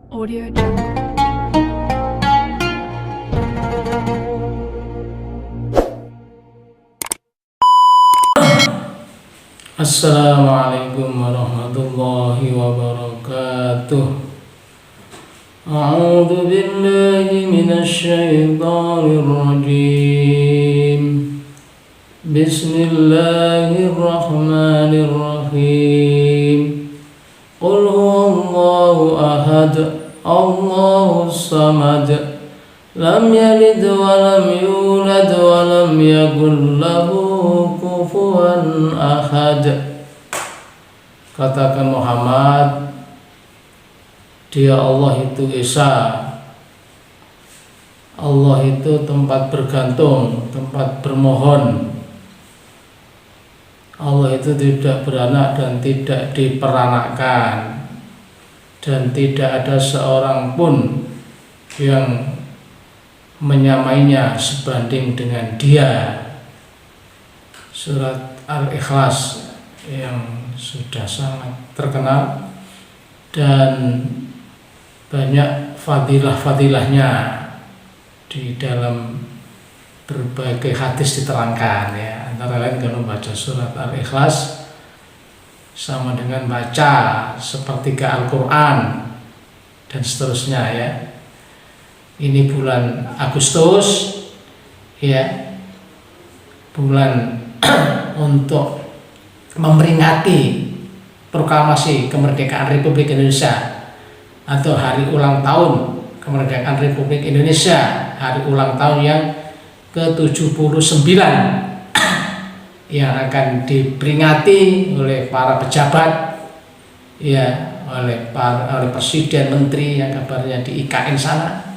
Audio Jungle. Assalamualaikum warahmatullahi wabarakatuh. A'udzu billahi minasy syaithanir rajim. Bismillahirrahmanirrahim. Qul huwallahu ahad, Allahus samad, lam yalid wa lam yulad wa lam yakul lahu kufuwan ahad. Katakan Muhammad, Dia Allah itu Esa. Allah itu tempat bergantung, tempat bermohon. Allah itu tidak beranak dan tidak diperanakkan, dan tidak ada seorang pun yang menyamainya sebanding dengan Dia. Surat Al-Ikhlas yang sudah sangat terkenal dan banyak fadilah-fadilahnya di dalam berbagai hadis diterangkan, ya. Antara lain kalau baca surat Al-Ikhlas sama dengan baca sepertiga Al-Quran dan seterusnya, ya. Ini bulan Agustus, ya, bulan untuk memperingati proklamasi kemerdekaan Republik Indonesia atau hari ulang tahun kemerdekaan Republik Indonesia, hari ulang tahun yang ke-79 yang akan diperingati oleh para pejabat, ya, oleh presiden, menteri yang kabarnya di IKN sana,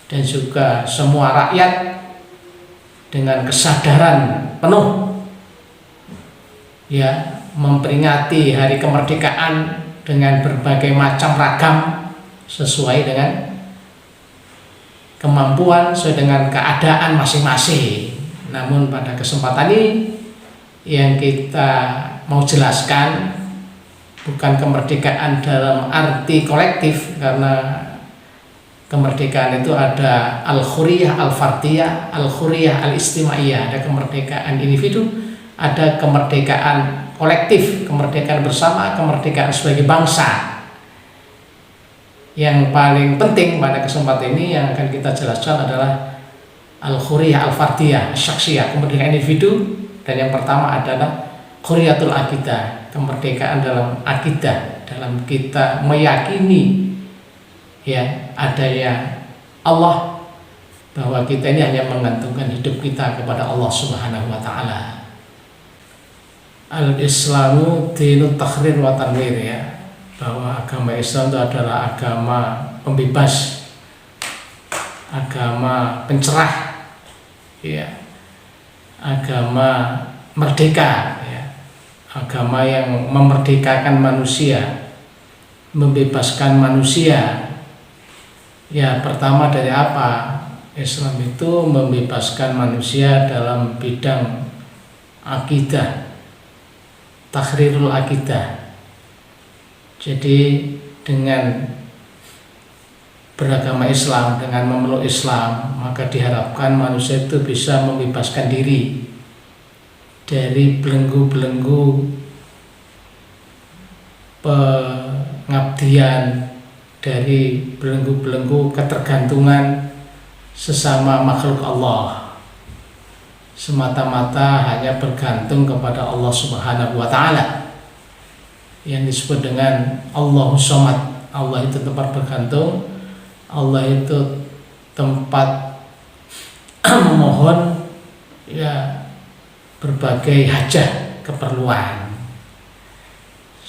dan juga semua rakyat dengan kesadaran penuh, ya, memperingati hari kemerdekaan dengan berbagai macam ragam sesuai dengan kemampuan, sesuai dengan keadaan masing-masing. Namun pada kesempatan ini yang kita mau jelaskan bukan kemerdekaan dalam arti kolektif, karena kemerdekaan itu ada al-khuriyah al-fardiyah, al-khuriyah al-istimaiyah, ada kemerdekaan individu, ada kemerdekaan kolektif, kemerdekaan bersama, kemerdekaan sebagai bangsa. Yang paling penting pada kesempatan ini yang akan kita jelaskan adalah al-khuriyah al-fardiyah, syaksiyah, kemerdekaan individu. Dan yang pertama adalah khuriyatul akidah, kemerdekaan dalam akidah, dalam kita meyakini, ya, adanya Allah, bahwa kita ini hanya menggantungkan hidup kita kepada Allah Subhanahu wa taala. Al-Islamu dinut takhrir wa tanwir, ya, bahwa agama Islam itu adalah agama pembebas, agama pencerah, ya, agama merdeka, ya, agama yang memerdekakan manusia, membebaskan manusia. Ya, pertama dari apa? Islam itu membebaskan manusia dalam bidang akidah, takhrirul akidah. Jadi dengan beragama Islam, dengan memeluk Islam, maka diharapkan manusia itu bisa membebaskan diri dari belenggu-belenggu pengabdian, dari belenggu-belenggu ketergantungan sesama makhluk Allah, semata-mata hanya bergantung kepada Allah Subhanahu wa taala, yang disebut dengan Allahus Samad. Allah itu tempat bergantung, Allah itu tempat memohon, ya, berbagai hajat, keperluan.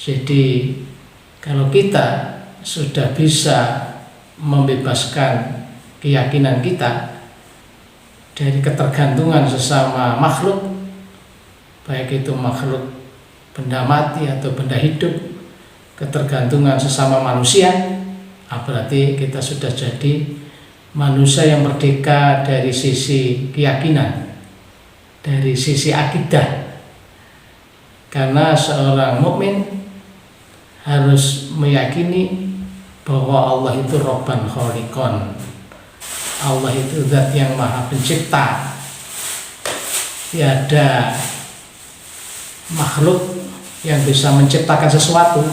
Jadi kalau kita sudah bisa membebaskan keyakinan kita dari ketergantungan sesama makhluk, baik itu makhluk benda mati atau benda hidup, ketergantungan sesama manusia, berarti kita sudah jadi manusia yang merdeka dari sisi keyakinan, dari sisi akidah. Karena seorang mukmin harus meyakini bahwa Allah itu Robban Khaliqon. Allah itu zat yang maha pencipta. Tiada makhluk yang bisa menciptakan sesuatu,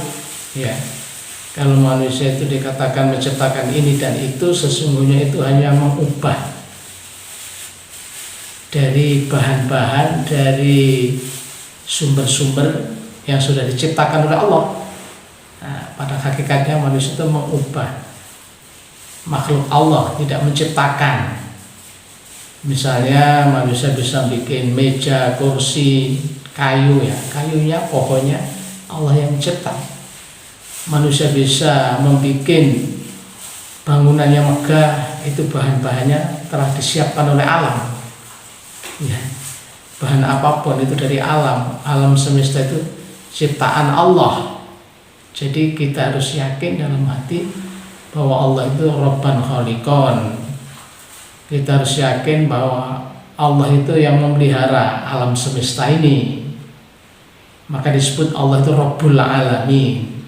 ya. Kalau manusia itu dikatakan menciptakan ini dan itu, sesungguhnya itu hanya mengubah dari bahan-bahan, dari sumber-sumber yang sudah diciptakan oleh Allah. Nah, pada hakikatnya manusia itu mengubah makhluk Allah, tidak menciptakan. Misalnya manusia bisa bikin meja, kursi, kayu, ya, kayunya, pohonnya Allah yang mencipta. Manusia bisa membuat bangunan yang megah, itu bahan-bahannya telah disiapkan oleh alam, ya. Bahan apapun itu dari alam semesta itu ciptaan Allah. Jadi kita harus yakin dalam hati bahwa Allah itu Robban Khaliqon. Kita harus yakin bahwa Allah itu yang memelihara alam semesta ini. Maka disebut Allah itu Rabbul Alamin,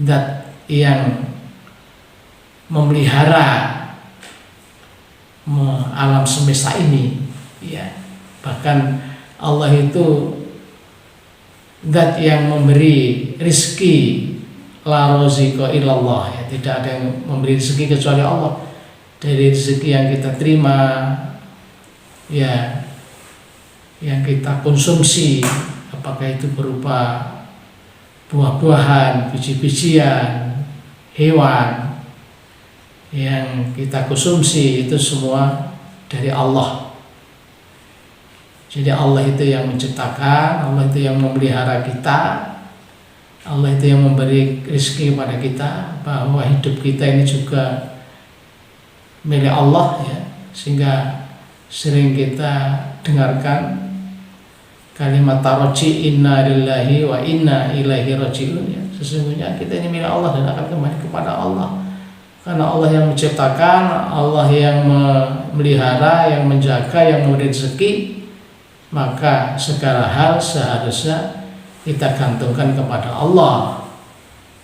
zat yang memelihara alam semesta ini, ya. Bahkan Allah itu zat yang memberi rizki, la roziko illallah, ya. Tidak ada yang memberi rizki kecuali Allah. Dari rizki yang kita terima, ya, yang kita konsumsi, apakah itu berupa buah-buahan, biji-bijian, hewan yang kita konsumsi, itu semua dari Allah. Jadi Allah itu yang menciptakan, Allah itu yang memelihara kita, Allah itu yang memberi rezeki kepada kita, bahwa hidup kita ini juga milik Allah, ya. Sehingga sering kita dengarkan kalimat taroji, inna lillahi wa inna ilaihi rajiun, ya. Sesungguhnya kita ini milik Allah dan akan kembali kepada Allah. Karena Allah yang menciptakan, Allah yang memelihara, yang menjaga, yang memberi rezeki, maka segala hal seharusnya kita gantungkan kepada Allah,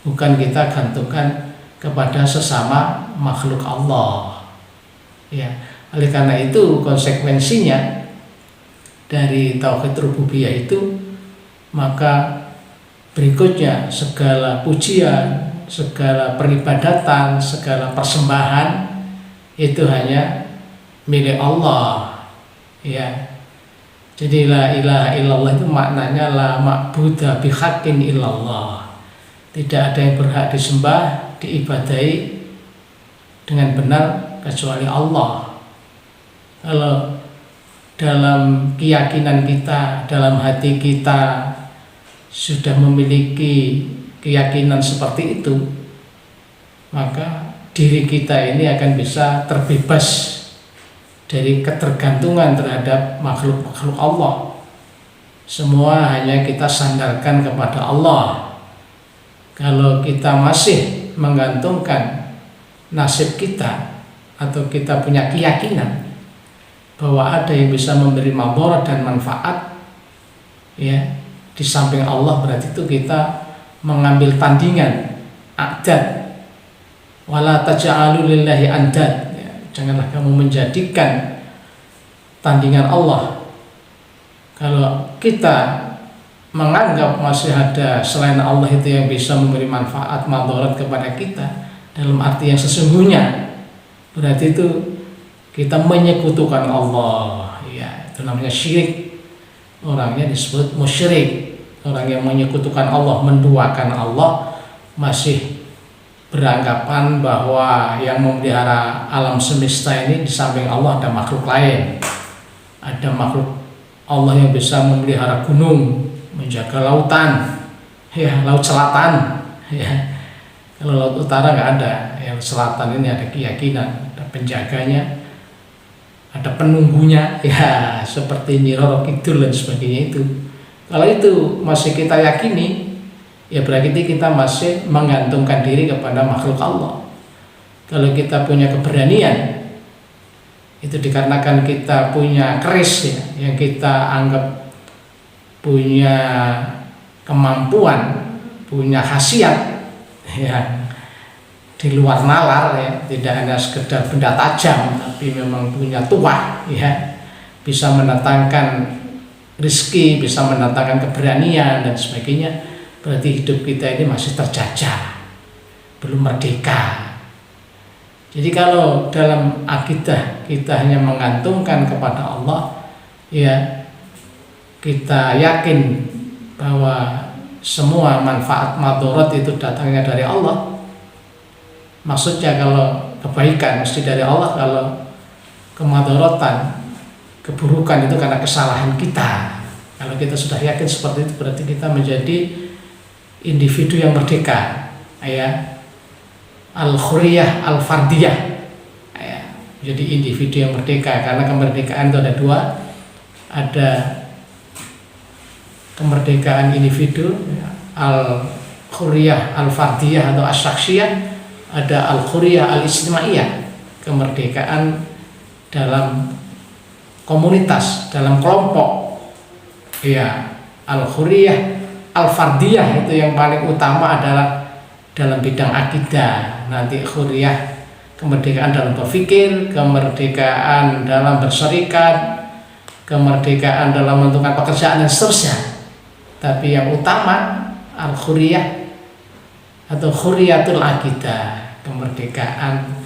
bukan kita gantungkan kepada sesama makhluk Allah, ya. Oleh karena itu konsekuensinya dari tauhid rububiyah itu, maka berikutnya segala pujian, segala peribadatan, segala persembahan itu hanya milik Allah, ya. Jadi la ilaha illallah itu maknanya la ma'buda bihaqqin illallah. Tidak ada yang berhak disembah, diibadahi dengan benar kecuali Allah. Kalau dalam keyakinan kita, dalam hati kita sudah memiliki keyakinan seperti itu, maka diri kita ini akan bisa terbebas dari ketergantungan terhadap makhluk-makhluk Allah. Semua hanya kita sandarkan kepada Allah. Kalau kita masih menggantungkan nasib kita, atau kita punya keyakinan bahwa ada yang bisa memberi madarat dan manfaat, ya, di samping Allah, berarti itu kita mengambil tandingan, a'dad. Wala taj'alu lillahi andad. Janganlah kamu menjadikan tandingan Allah. Kalau kita menganggap masih ada selain Allah itu yang bisa memberi manfaat, madarat kepada kita dalam arti yang sesungguhnya, berarti itu kita menyekutukan Allah, ya. Itu namanya syirik. Orangnya disebut musyrik. Orang yang menyekutukan Allah, menduakan Allah, masih beranggapan bahwa yang memelihara alam semesta ini di samping Allah ada makhluk lain. Ada makhluk Allah yang bisa memelihara gunung, menjaga lautan, ya, laut selatan, ya. Kalau laut utara nggak ada, yang selatan ini ada keyakinan, ada penjaganya, ada penunggunya, ya, seperti Nyi Roro Kidul dan sebagainya itu. Kalau itu masih kita yakini, ya berarti kita masih menggantungkan diri kepada makhluk Allah. Kalau kita punya keberanian, itu dikarenakan kita punya keris, ya, yang kita anggap punya kemampuan, punya khasiat, ya. di luar nalar ya, tidak hanya sekedar benda tajam tapi memang punya tuah ya, bisa mendatangkan rizki, bisa mendatangkan keberanian dan sebagainya, berarti hidup kita ini masih terjajah, belum merdeka. Jadi kalau dalam akidah kita hanya mengantungkan kepada Allah ya, kita yakin bahwa semua manfaat madharat itu datangnya dari Allah. Maksudnya kalau kebaikan mesti dari Allah, kalau kemadharatan, keburukan itu karena kesalahan kita. Kalau kita sudah yakin seperti itu, berarti kita menjadi individu yang merdeka ya, al-hurriyah al-fardiyah ya, jadi individu yang merdeka. Karena kemerdekaan itu ada dua, ada kemerdekaan individu ya, al-hurriyah al-fardiyah atau as-syakhsiyah, ada al-hurriyah al-ijtimaiyah, kemerdekaan dalam komunitas, dalam kelompok ya. Al-hurriyah al-fardiyah itu yang paling utama adalah dalam bidang akidah. Nanti hurriyah, kemerdekaan dalam berpikir, kemerdekaan dalam berserikat, kemerdekaan dalam menentukan pekerjaan dan seterusnya. Tapi yang utama al-hurriyah atau hurriyatul akidah, kemerdekaan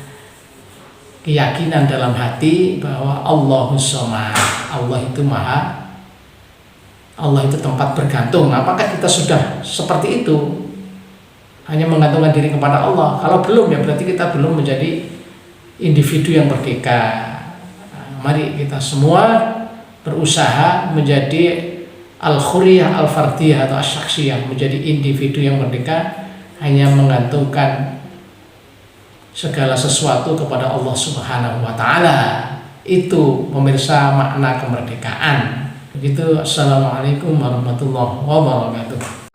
keyakinan dalam hati bahwa Allahus Shomad, Allah itu maha, Allah itu tempat bergantung. Apakah kita sudah seperti itu, hanya menggantungkan diri kepada Allah? Kalau belum ya berarti kita belum menjadi individu yang merdeka. Mari kita semua berusaha menjadi al-hurriyah al-fardiyah atau as-syakhsiyah, menjadi individu yang merdeka, hanya menggantungkan segala sesuatu kepada Allah Subhanahu wa Ta'ala. Itu pemirsa makna kemerdekaan. Begitu. Assalamualaikum warahmatullahi wabarakatuh.